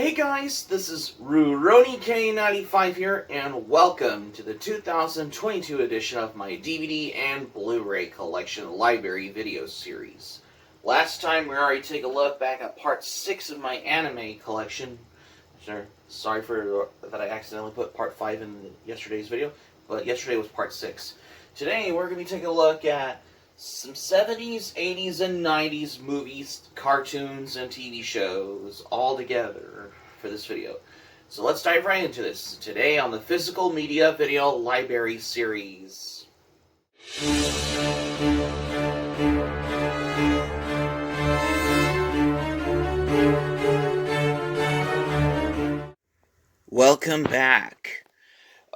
Hey guys, this is RuRoniK95 here, and welcome to the 2022 edition of my DVD and Blu-ray collection library video series. Last time we already took a look back at part 6 of my anime collection. Sorry for that I accidentally put part 5 in yesterday's video, but yesterday was part 6. Today we're going to be taking a look at some 70s, 80s, and 90s movies, cartoons, and TV shows all together for this video. So let's dive right into this today on the Physical Media Video Library series. Welcome back.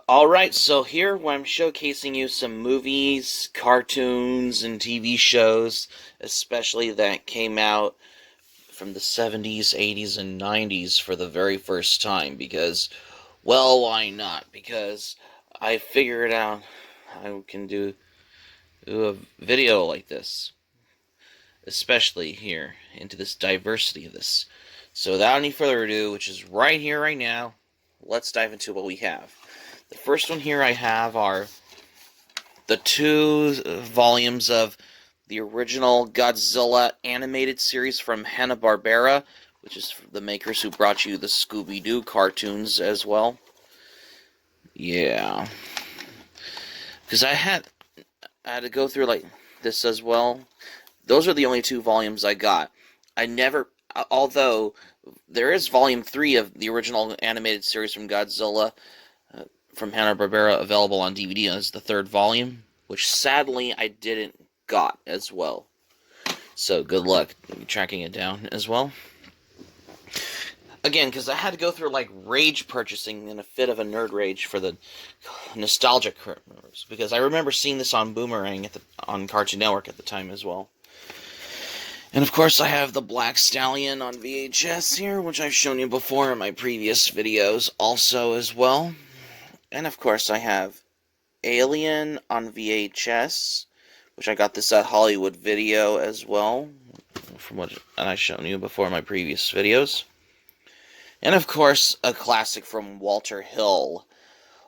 Alright, so here I'm showcasing you some movies, cartoons, and TV shows, especially that came out from the 70s, 80s, and 90s for the very first time, because, well, why not? Because I figured out I can do a video like this, especially here, into this diversity of this. So without any further ado, which is right here, right now, let's dive into what we have. The first one here I have are the 2 volumes of the original Godzilla animated series from Hanna-Barbera, which is the makers who brought you the Scooby-Doo cartoons as well. Yeah. Because I had to go through like this as well. Those are the only 2 volumes I got. Although there is volume 3 of the original animated series from Godzilla from Hanna-Barbera available on DVD as the 3rd volume, which sadly I didn't got as well. So good luck tracking it down as well. Again, because I had to go through like rage purchasing in a fit of a nerd rage for the nostalgic purpose, because I remember seeing this on Boomerang on Cartoon Network at the time as well. And of course I have the Black Stallion on VHS here, which I've shown you before in my previous videos also as well. And of course I have Alien on VHS, which I got this at Hollywood Video as well, from what I've shown you before in my previous videos. And of course, a classic from Walter Hill,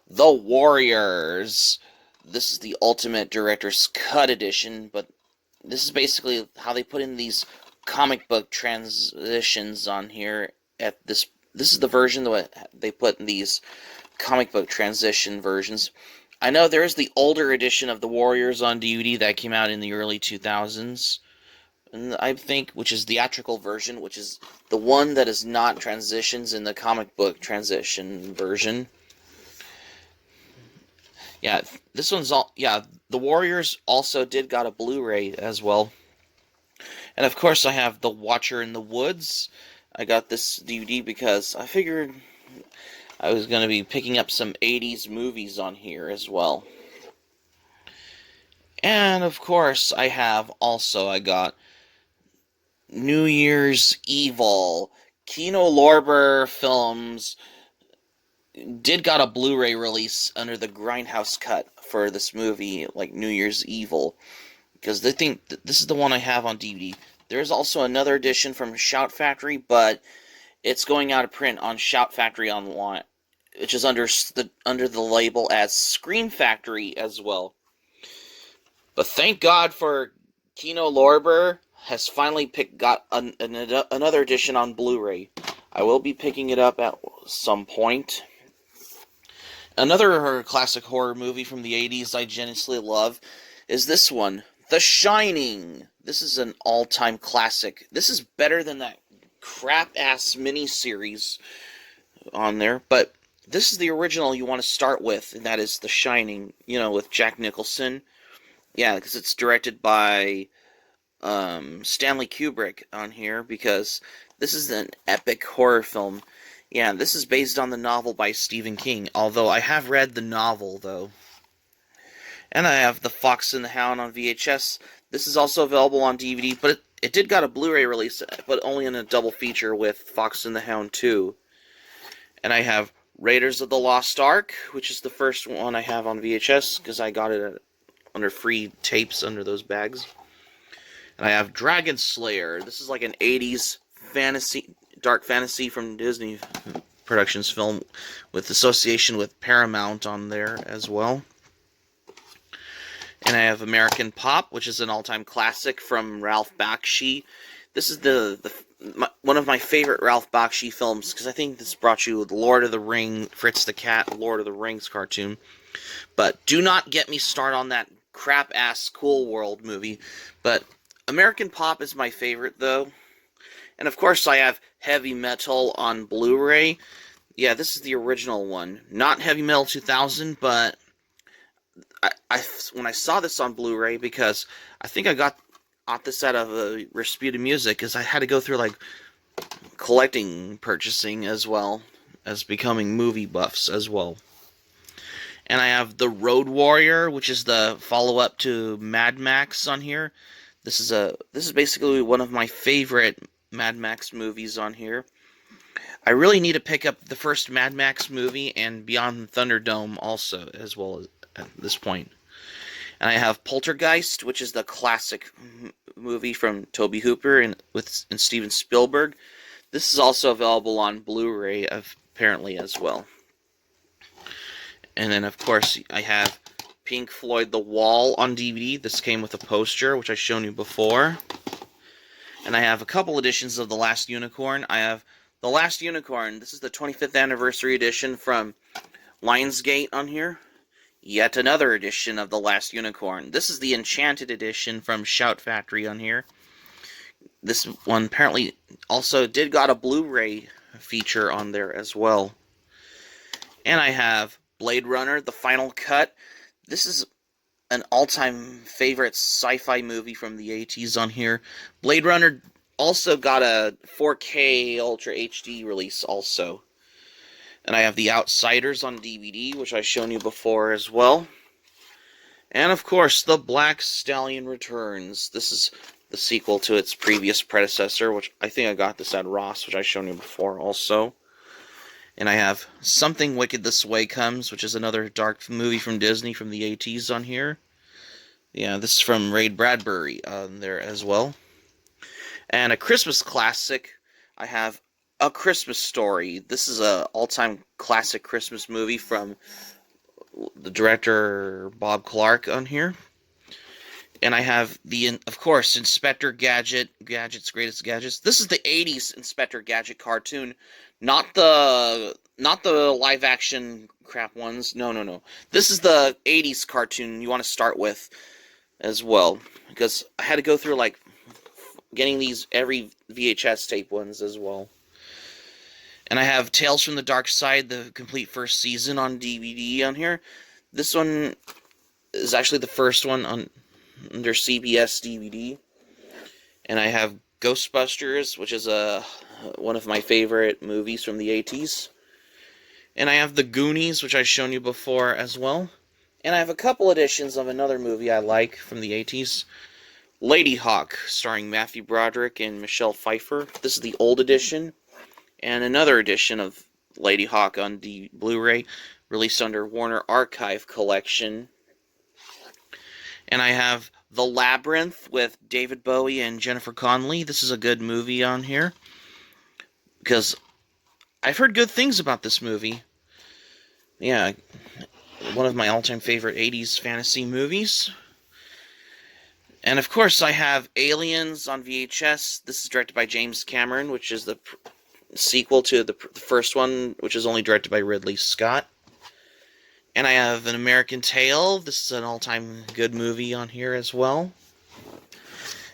The Warriors. This is the Ultimate Director's Cut edition, but this is basically how they put in these comic book transitions on here. This is the version that they put in these comic book transition versions. I know there is the older edition of The Warriors on DVD that came out in the early 2000s, and I think, which is the theatrical version, which is the one that is not transitions in the comic book transition version. Yeah, this one's all, yeah, The Warriors also did got a Blu-ray as well. And of course I have The Watcher in the Woods. I got this DVD because I figured I was going to be picking up some 80s movies on here as well. And of course I got New Year's Evil. Kino Lorber Films did got a Blu-ray release under the Grindhouse cut for this movie, like New Year's Evil, because they think that this is the one I have on DVD. There's also another edition from Shout Factory, but it's going out of print on Shout Factory Online, which is under the label as Screen Factory as well. But thank God for Kino Lorber has finally got another edition on Blu-ray. I will be picking it up at some point. Another classic horror movie from the 80s I genuinely love is this one, The Shining. This is an all-time classic. This is better than that crap-ass miniseries on there, but this is the original you want to start with, and that is The Shining, with Jack Nicholson. Yeah, because it's directed by Stanley Kubrick on here, because this is an epic horror film. Yeah, this is based on the novel by Stephen King, although I have read the novel, though. And I have The Fox and the Hound on VHS. This is also available on DVD, but it did got a Blu-ray release, but only in a double feature with Fox and the Hound 2. And I have Raiders of the Lost Ark, which is the first one I have on VHS, because I got it under free tapes under those bags. And I have Dragon Slayer. This is like an 80s fantasy dark fantasy from Disney Productions film with association with Paramount on there as well. And I have American Pop, which is an all-time classic from Ralph Bakshi. This is one of my favorite Ralph Bakshi films, because I think this brought you the Lord of the Rings, Fritz the Cat, Lord of the Rings cartoon. But do not get me started on that crap-ass Cool World movie. But American Pop is my favorite, though. And of course, I have Heavy Metal on Blu-ray. Yeah, this is the original one. Not Heavy Metal 2000, but when I saw this on Blu-ray, because I think I got this out of Rasputin Music, because I had to go through, like, collecting purchasing as well as becoming movie buffs as well. And I have The Road Warrior, which is the follow-up to Mad Max on here. This is basically one of my favorite Mad Max movies on here. I really need to pick up the first Mad Max movie and Beyond Thunderdome also, as well as at this point. And I have Poltergeist, which is the classic movie from Tobe Hooper and Steven Spielberg. This is also available on Blu-ray, apparently, as well. And then, of course, I have Pink Floyd The Wall on DVD. This came with a poster, which I've shown you before. And I have a couple editions of The Last Unicorn. I have The Last Unicorn. This is the 25th anniversary edition from Lionsgate on here. Yet another edition of The Last Unicorn. This is the Enchanted edition from Shout Factory on here. This one apparently also got a Blu-ray feature on there as well. And I have Blade Runner, The Final Cut. This is an all-time favorite sci-fi movie from the 80s on here. Blade Runner also got a 4K Ultra HD release also. And I have The Outsiders on DVD, which I've shown you before as well. And of course, The Black Stallion Returns. This is the sequel to its previous predecessor, which I think I got this at Ross, which I've shown you before also. And I have Something Wicked This Way Comes, which is another dark movie from Disney from the 80s on here. Yeah, this is from Ray Bradbury on there as well. And a Christmas classic, I have A Christmas Story. This is an all-time classic Christmas movie from the director Bob Clark on here. And I have of course, Inspector Gadget, Gadget's Greatest Gadgets. This is the 80s Inspector Gadget cartoon, not the live-action crap ones. No. This is the 80s cartoon you want to start with as well, because I had to go through, like, getting these every VHS tape ones as well. And I have Tales from the Dark Side, the complete first season on DVD on here. This one is actually the first one under CBS DVD. And I have Ghostbusters, which is one of my favorite movies from the 80s. And I have The Goonies, which I've shown you before as well. And I have a couple editions of another movie I like from the 80s. Lady Hawk, starring Matthew Broderick and Michelle Pfeiffer. This is the old edition. And another edition of Lady Hawk on Blu-ray, released under Warner Archive Collection. And I have The Labyrinth with David Bowie and Jennifer Conley. This is a good movie on here, because I've heard good things about this movie. Yeah, one of my all-time favorite 80s fantasy movies. And of course, I have Aliens on VHS. This is directed by James Cameron, which is the sequel to the first one, which is only directed by Ridley Scott. And I have An American Tail. This is an all-time good movie on here as well.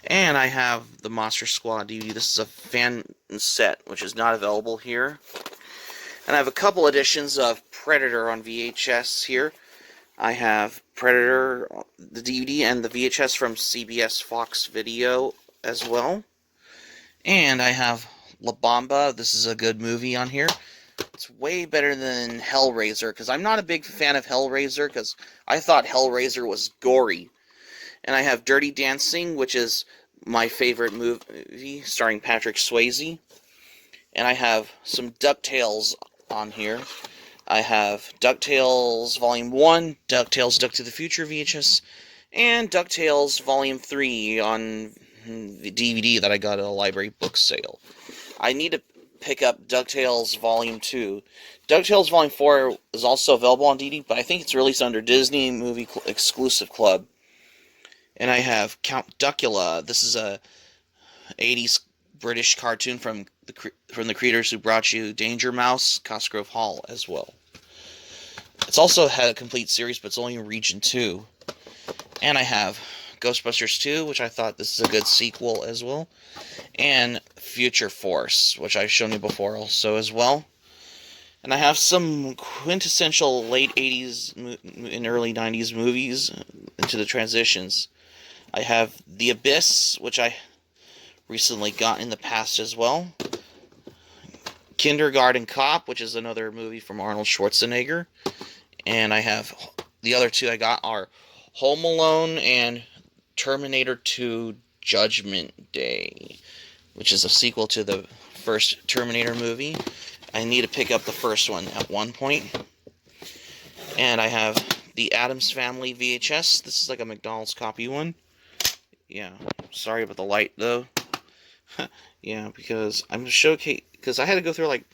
And I have the Monster Squad DVD. This is a fan set, which is not available here. And I have a couple editions of Predator on VHS here. I have Predator, the DVD, and the VHS from CBS Fox Video as well. And I have La Bamba. This is a good movie on here. It's way better than Hellraiser, because I'm not a big fan of Hellraiser, because I thought Hellraiser was gory. And I have Dirty Dancing, which is my favorite movie, starring Patrick Swayze. And I have some DuckTales on here. I have DuckTales Volume 1, DuckTales Duck to the Future VHS, and DuckTales Volume 3 on the DVD that I got at a library book sale. I need to pick up DuckTales Volume 2. DuckTales Volume 4 is also available on DVD, but I think it's released under Disney Movie Exclusive Club. And I have Count Duckula. This is a 80s British cartoon from the creators who brought you Danger Mouse, Cosgrove Hall as well. It's also had a complete series, but it's only in Region 2. And I have Ghostbusters 2, which I thought this is a good sequel as well. And Future Force, which I've shown you before also as well. And I have some quintessential late 80s and early 90s movies into the transitions. I have The Abyss, which I recently got in the past as well. Kindergarten Cop, which is another movie from Arnold Schwarzenegger. And I have the other two I got are Home Alone and Terminator 2 Judgment Day, which is a sequel to the first Terminator movie. I need to pick up the first one at one point. And I have the Addams Family VHS. This is like a McDonald's copy one. Yeah, sorry about the light though. Yeah, because I'm showcase because I had to go through like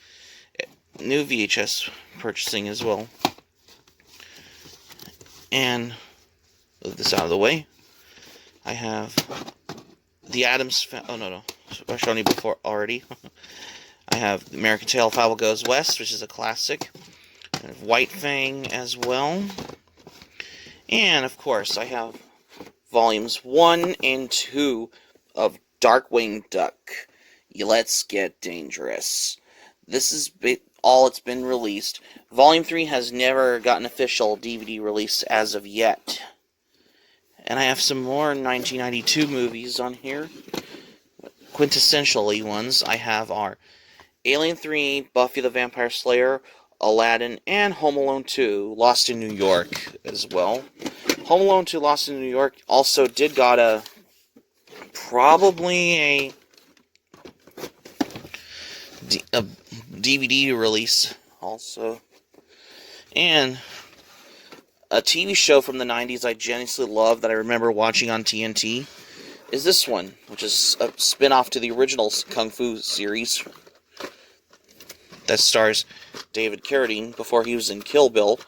new VHS purchasing as well. And move this out of the way. I have the I've shown you before already. I have American Tail Fable Goes West, which is a classic. I have White Fang as well. And of course, I have volumes 1 and 2 of Darkwing Duck. Let's Get Dangerous. This is all it's been released. Volume 3 has never gotten official DVD release as of yet. And I have some more 1992 movies on here. Quintessentially ones I have are Alien 3, Buffy the Vampire Slayer, Aladdin, and Home Alone 2, Lost in New York as well. Home Alone 2, Lost in New York also did got probably a DVD release also. And a TV show from the 90s I genuinely love that I remember watching on TNT is this one, which is a spin-off to the original Kung Fu series that stars David Carradine before he was in Kill Bill,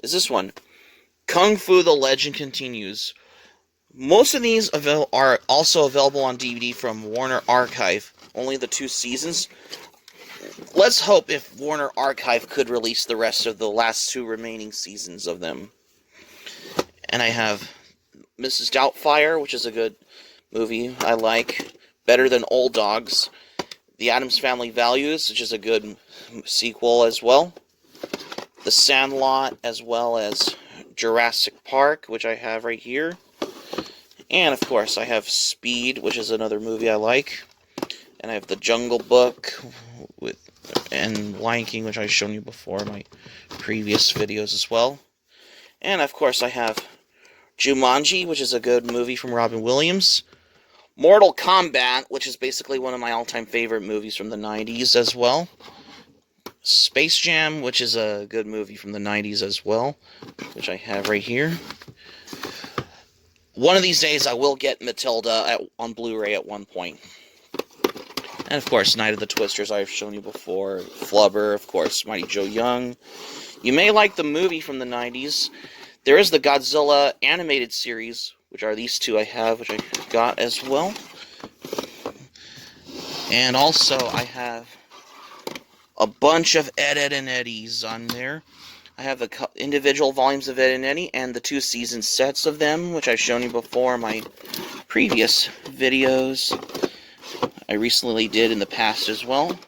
is this one. Kung Fu The Legend Continues. Most of these are also available on DVD from Warner Archive, only the 2 seasons. Let's hope if Warner Archive could release the rest of the last 2 remaining seasons of them. And I have Mrs. Doubtfire, which is a good movie I like. Better Than Old Dogs. The Addams Family Values, which is a good sequel as well. The Sandlot, as well as Jurassic Park, which I have right here. And, of course, I have Speed, which is another movie I like. And I have The Jungle Book and Lion King, which I've shown you before in my previous videos as well. And, of course, I have Jumanji, which is a good movie from Robin Williams. Mortal Kombat, which is basically one of my all-time favorite movies from the 90s as well. Space Jam, which is a good movie from the 90s as well, which I have right here. One of these days I will get Matilda on Blu-ray at one point. And of course, Night of the Twisters I've shown you before. Flubber, of course, Mighty Joe Young. You may like the movie from the 90s. There is the Godzilla animated series, which are these 2 I have, which I got as well. And also, I have a bunch of Ed, Edd and Eddies on there. I have the individual volumes of Ed and Eddy and the 2 season sets of them, which I've shown you before in my previous videos. I recently did in the past as well.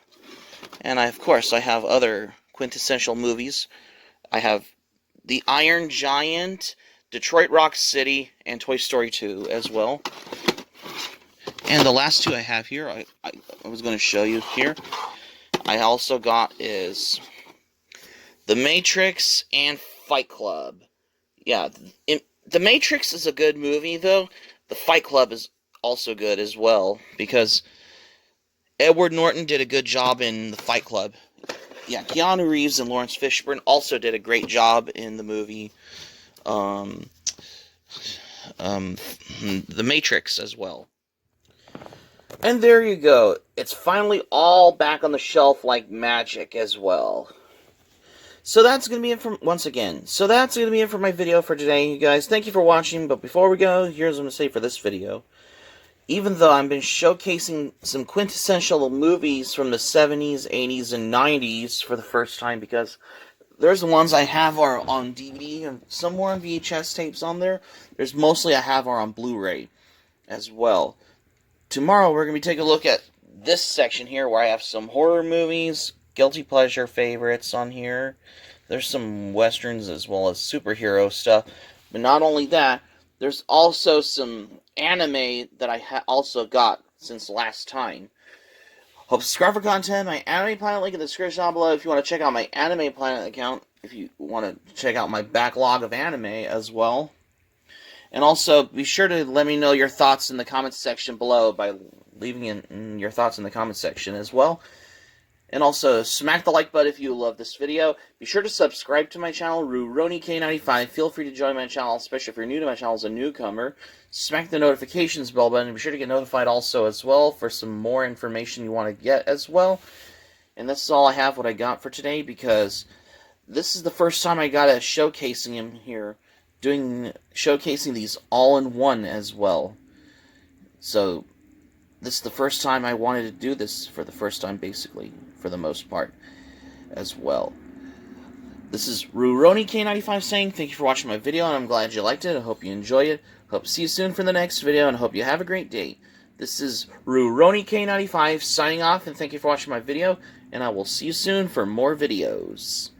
And of course, I have other quintessential movies. I have The Iron Giant, Detroit Rock City, and Toy Story 2 as well. And the last 2 I have here, I was going to show you here. I also got is The Matrix and Fight Club. Yeah, The Matrix is a good movie, though. The Fight Club is also good as well, because Edward Norton did a good job in The Fight Club. Yeah, Keanu Reeves and Lawrence Fishburne also did a great job in the movie The Matrix as well. And there you go. It's finally all back on the shelf like magic as well. So that's going to be it once again. So that's going to be it for my video for today, you guys. Thank you for watching, but before we go, here's what I'm going to say for this video. Even though I've been showcasing some quintessential movies from the 70s, 80s, and 90s for the first time, because there's the ones I have are on DVD and some more on VHS tapes on there. There's mostly I have are on Blu-ray as well. Tomorrow we're going to be taking a look at this section here where I have some horror movies, guilty pleasure favorites on here. There's some westerns as well as superhero stuff. But not only that, there's also some anime that I also got since last time. Hope subscribe for content. My Anime Planet link in the description down below if you want to check out my Anime Planet account. If you want to check out my backlog of anime as well. And also, be sure to let me know your thoughts in the comments section below by leaving in your thoughts in the comments section as well. And also, smack the like button if you love this video. Be sure to subscribe to my channel, RuRoniK95. Feel free to join my channel, especially if you're new to my channel as a newcomer. Smack the notifications bell button. Be sure to get notified also as well for some more information you want to get as well. And this is all I have what I got for today, because this is the first time I got a showcasing him here. Showcasing these all in one as well. So, this is the first time I wanted to do this for the first time, basically, for the most part, as well. This is RuRoniK95 saying thank you for watching my video, and I'm glad you liked it. I hope you enjoy it. Hope to see you soon for the next video, and I hope you have a great day. This is RuRoniK95 signing off, and thank you for watching my video, and I will see you soon for more videos.